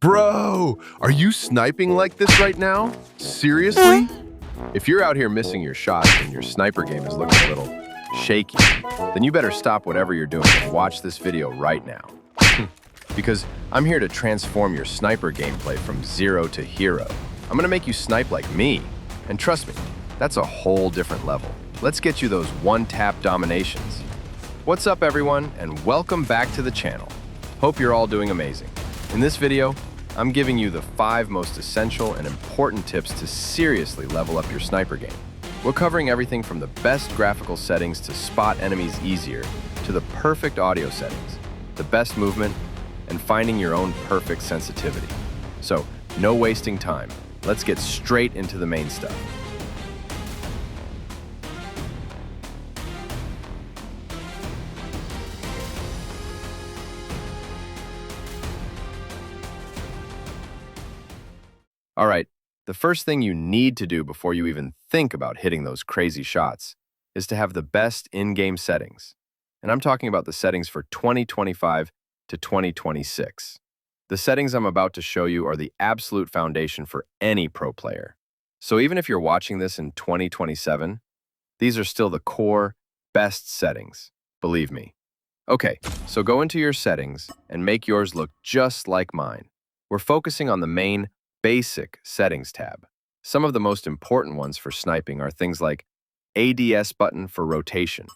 Bro, are you sniping like this right now? Seriously? If you're out here missing your shots and your sniper game is looking a little shaky, then you better stop whatever you're doing and watch this video right now. Because I'm here to transform your sniper gameplay from zero to hero. I'm gonna make you snipe like me. And trust me, that's a whole different level. Let's get you those one-tap dominations. What's up, everyone, and welcome back to the channel. Hope you're all doing amazing. In this video, I'm giving you the 5 most essential and important tips to seriously level up your sniper game. We're covering everything from the best graphical settings to spot enemies easier, to the perfect audio settings, the best movement, and finding your own perfect sensitivity. So, no wasting time. Let's get straight into the main stuff. All right, the first thing you need to do before you even think about hitting those crazy shots is to have the best in-game settings. And I'm talking about the settings for 2025 to 2026. The settings I'm about to show you are the absolute foundation for any pro player. So even if you're watching this in 2027, these are still the core, best settings, believe me. Okay, so go into your settings and make yours look just like mine. We're focusing on the main Basic Settings tab. Some of the most important ones for sniping are things like ADS button for rotation,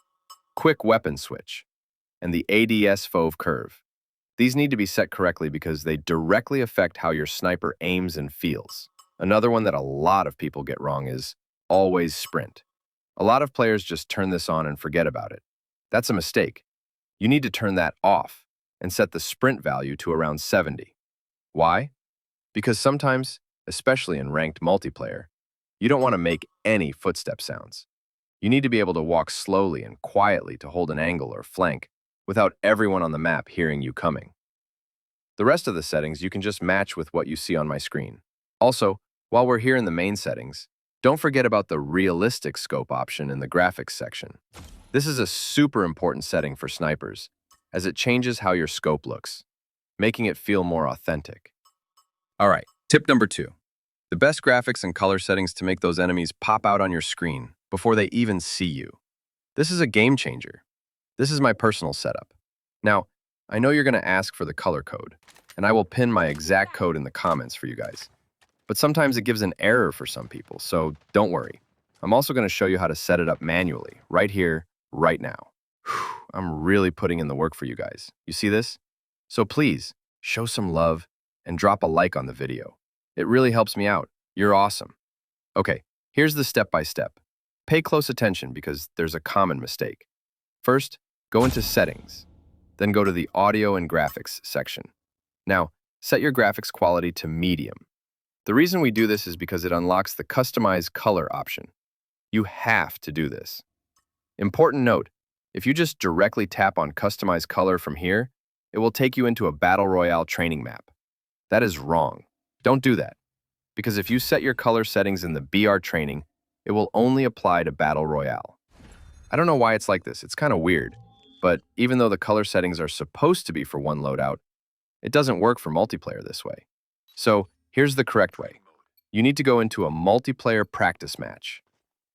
quick weapon switch, and the ADS FOV curve. These need to be set correctly because they directly affect how your sniper aims and feels. Another one that a lot of people get wrong is always sprint. A lot of players just turn this on and forget about it. That's a mistake. You need to turn that off and set the sprint value to around 70. Why? Because sometimes, especially in ranked multiplayer, you don't want to make any footstep sounds. You need to be able to walk slowly and quietly to hold an angle or flank without everyone on the map hearing you coming. The rest of the settings you can just match with what you see on my screen. Also, while we're here in the main settings, don't forget about the realistic scope option in the graphics section. This is a super important setting for snipers, as it changes how your scope looks, making it feel more authentic. All right, tip number 2. The best graphics and color settings to make those enemies pop out on your screen before they even see you. This is a game changer. This is my personal setup. Now, I know you're going to ask for the color code, and I will pin my exact code in the comments for you guys. But sometimes it gives an error for some people, so don't worry. I'm also going to show you how to set it up manually, right here, right now. I'm really putting in the work for you guys. You see this? So please, show some love and drop a like on the video. It really helps me out. You're awesome. Okay, here's the step-by-step. Pay close attention because there's a common mistake. First, go into Settings, then go to the Audio and Graphics section. Now, set your graphics quality to medium. The reason we do this is because it unlocks the Customize Color option. You have to do this. Important note, if you just directly tap on Customize Color from here, it will take you into a Battle Royale training map. That is wrong. Don't do that. Because if you set your color settings in the BR training, it will only apply to Battle Royale. I don't know why it's like this. It's kind of weird. But even though the color settings are supposed to be for one loadout, it doesn't work for multiplayer this way. So here's the correct way. You need to go into a multiplayer practice match.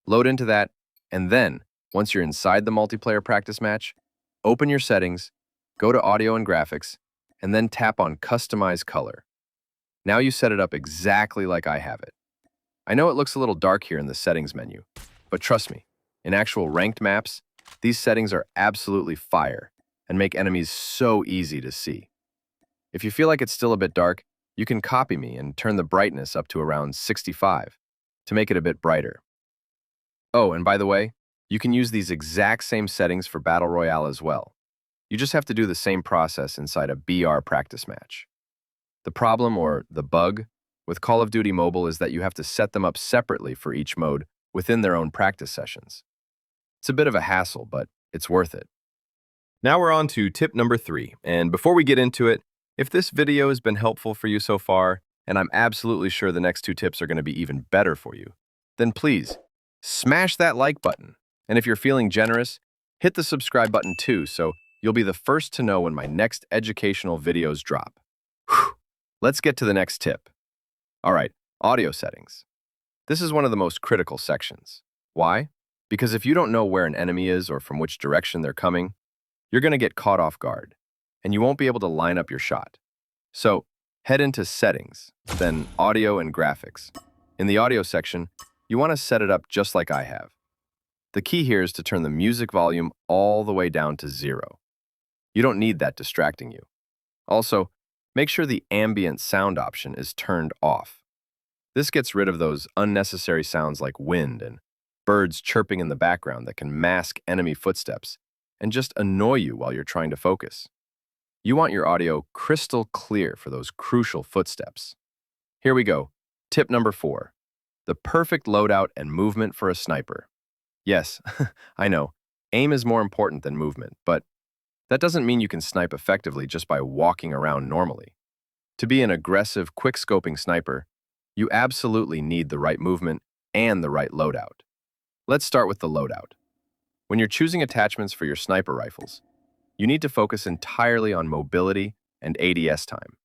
Load into that, and then, once you're inside the multiplayer practice match, open your settings, go to Audio and Graphics, and then tap on Customize Color. Now you set it up exactly like I have it. I know it looks a little dark here in the settings menu, but trust me, in actual ranked maps, these settings are absolutely fire and make enemies so easy to see. If you feel like it's still a bit dark, you can copy me and turn the brightness up to around 65 to make it a bit brighter. Oh, and by the way, you can use these exact same settings for Battle Royale as well. You just have to do the same process inside a BR practice match. The problem, or the bug, with Call of Duty Mobile is that you have to set them up separately for each mode within their own practice sessions. It's a bit of a hassle, but it's worth it. Now we're on to tip number 3, and before we get into it, if this video has been helpful for you so far, and I'm absolutely sure the next 2 tips are going to be even better for you, then please, smash that like button. And if you're feeling generous, hit the subscribe button too, so you'll be the first to know when my next educational videos drop. Whew. Let's get to the next tip. All right, audio settings. This is one of the most critical sections. Why? Because if you don't know where an enemy is or from which direction they're coming, you're going to get caught off guard, and you won't be able to line up your shot. So, head into Settings, then Audio and Graphics. In the audio section, you want to set it up just like I have. The key here is to turn the music volume all the way down to 0. You don't need that distracting you. Also, make sure the ambient sound option is turned off. This gets rid of those unnecessary sounds like wind and birds chirping in the background that can mask enemy footsteps and just annoy you while you're trying to focus. You want your audio crystal clear for those crucial footsteps. Here we go. Tip number 4. The perfect loadout and movement for a sniper. Yes, I know, aim is more important than movement, but that doesn't mean you can snipe effectively just by walking around normally. To be an aggressive, quick-scoping sniper, you absolutely need the right movement and the right loadout. Let's start with the loadout. When you're choosing attachments for your sniper rifles, you need to focus entirely on mobility and ADS time.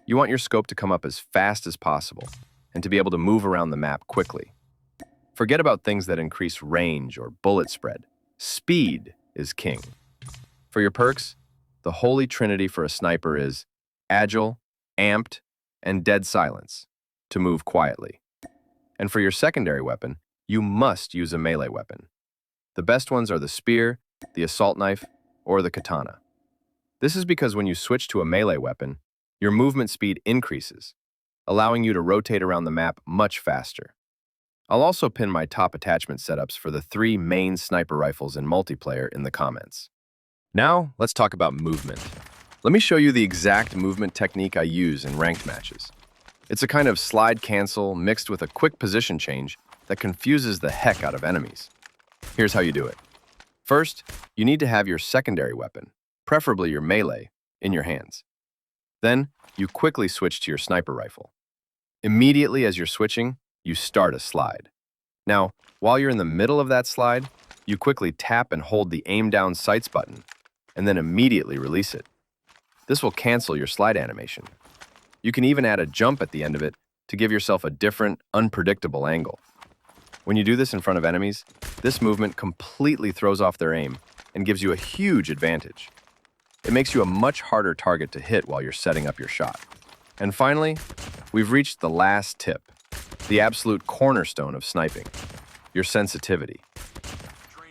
You want your scope to come up as fast as possible and to be able to move around the map quickly. Forget about things that increase range or bullet spread. Speed is king. For your perks, the holy trinity for a sniper is agile, amped, and dead silence to move quietly. And for your secondary weapon, you must use a melee weapon. The best ones are the spear, the assault knife, or the katana. This is because when you switch to a melee weapon, your movement speed increases, allowing you to rotate around the map much faster. I'll also pin my top attachment setups for the 3 main sniper rifles in multiplayer in the comments. Now, let's talk about movement. Let me show you the exact movement technique I use in ranked matches. It's a kind of slide cancel mixed with a quick position change that confuses the heck out of enemies. Here's how you do it. First, you need to have your secondary weapon, preferably your melee, in your hands. Then, you quickly switch to your sniper rifle. Immediately as you're switching, you start a slide. Now, while you're in the middle of that slide, you quickly tap and hold the aim down sights button, and then immediately release it. This will cancel your slide animation. You can even add a jump at the end of it to give yourself a different, unpredictable angle. When you do this in front of enemies, this movement completely throws off their aim and gives you a huge advantage. It makes you a much harder target to hit while you're setting up your shot. And finally, we've reached the last tip, the absolute cornerstone of sniping, your sensitivity.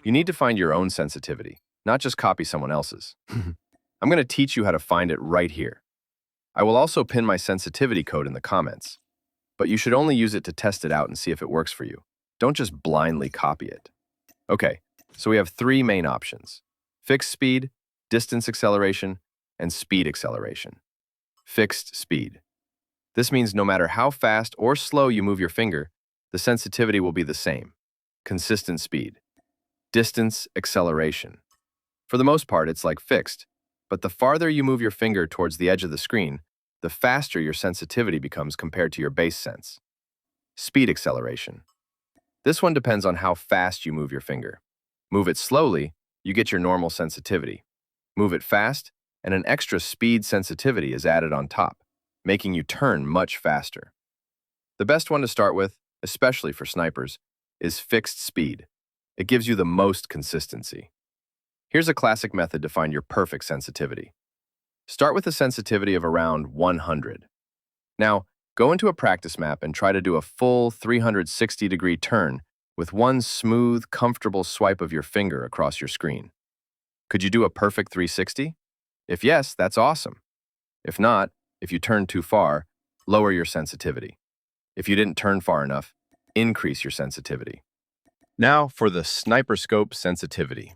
You need to find your own sensitivity, not just copy someone else's. I'm going to teach you how to find it right here. I will also pin my sensitivity code in the comments, but you should only use it to test it out and see if it works for you. Don't just blindly copy it. Okay, so we have 3 main options: fixed speed, distance acceleration, and speed acceleration. Fixed speed. This means no matter how fast or slow you move your finger, the sensitivity will be the same. Consistent speed. Distance acceleration. For the most part, it's like fixed, but the farther you move your finger towards the edge of the screen, the faster your sensitivity becomes compared to your base sense. Speed acceleration. This one depends on how fast you move your finger. Move it slowly, you get your normal sensitivity. Move it fast, and an extra speed sensitivity is added on top, making you turn much faster. The best one to start with, especially for snipers, is fixed speed. It gives you the most consistency. Here's a classic method to find your perfect sensitivity. Start with a sensitivity of around 100. Now, go into a practice map and try to do a full 360-degree turn with one smooth, comfortable swipe of your finger across your screen. Could you do a perfect 360? If yes, that's awesome. If not, if you turned too far, lower your sensitivity. If you didn't turn far enough, increase your sensitivity. Now for the sniper scope sensitivity.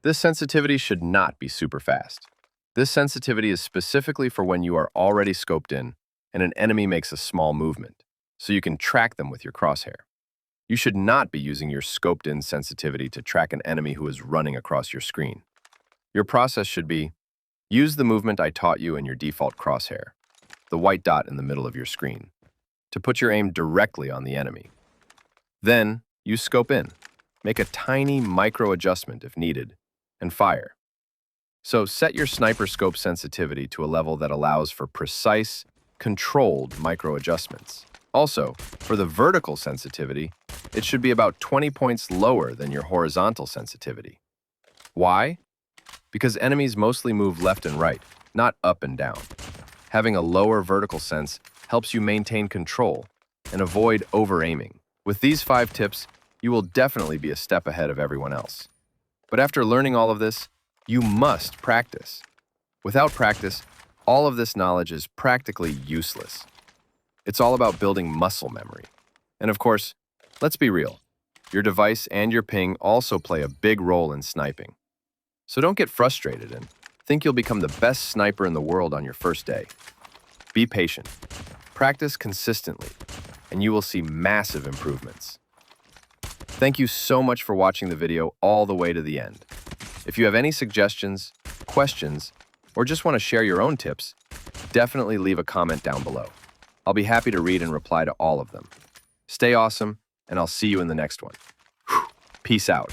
This sensitivity should not be super fast. This sensitivity is specifically for when you are already scoped in and an enemy makes a small movement, so you can track them with your crosshair. You should not be using your scoped-in sensitivity to track an enemy who is running across your screen. Your process should be, use the movement I taught you in your default crosshair, the white dot in the middle of your screen, to put your aim directly on the enemy. Then, use scope in. Make a tiny micro adjustment if needed, and fire. So set your sniper scope sensitivity to a level that allows for precise, controlled micro adjustments. Also, for the vertical sensitivity, it should be about 20 points lower than your horizontal sensitivity. Why? Because enemies mostly move left and right, not up and down. Having a lower vertical sense helps you maintain control and avoid over-aiming. With these 5 tips, you will definitely be a step ahead of everyone else. But after learning all of this, you must practice. Without practice, all of this knowledge is practically useless. It's all about building muscle memory. And of course, let's be real, your device and your ping also play a big role in sniping. So don't get frustrated and think you'll become the best sniper in the world on your first day. Be patient, practice consistently, and you will see massive improvements. Thank you so much for watching the video all the way to the end. If you have any suggestions, questions, or just want to share your own tips, definitely leave a comment down below. I'll be happy to read and reply to all of them. Stay awesome, and I'll see you in the next one. Peace out.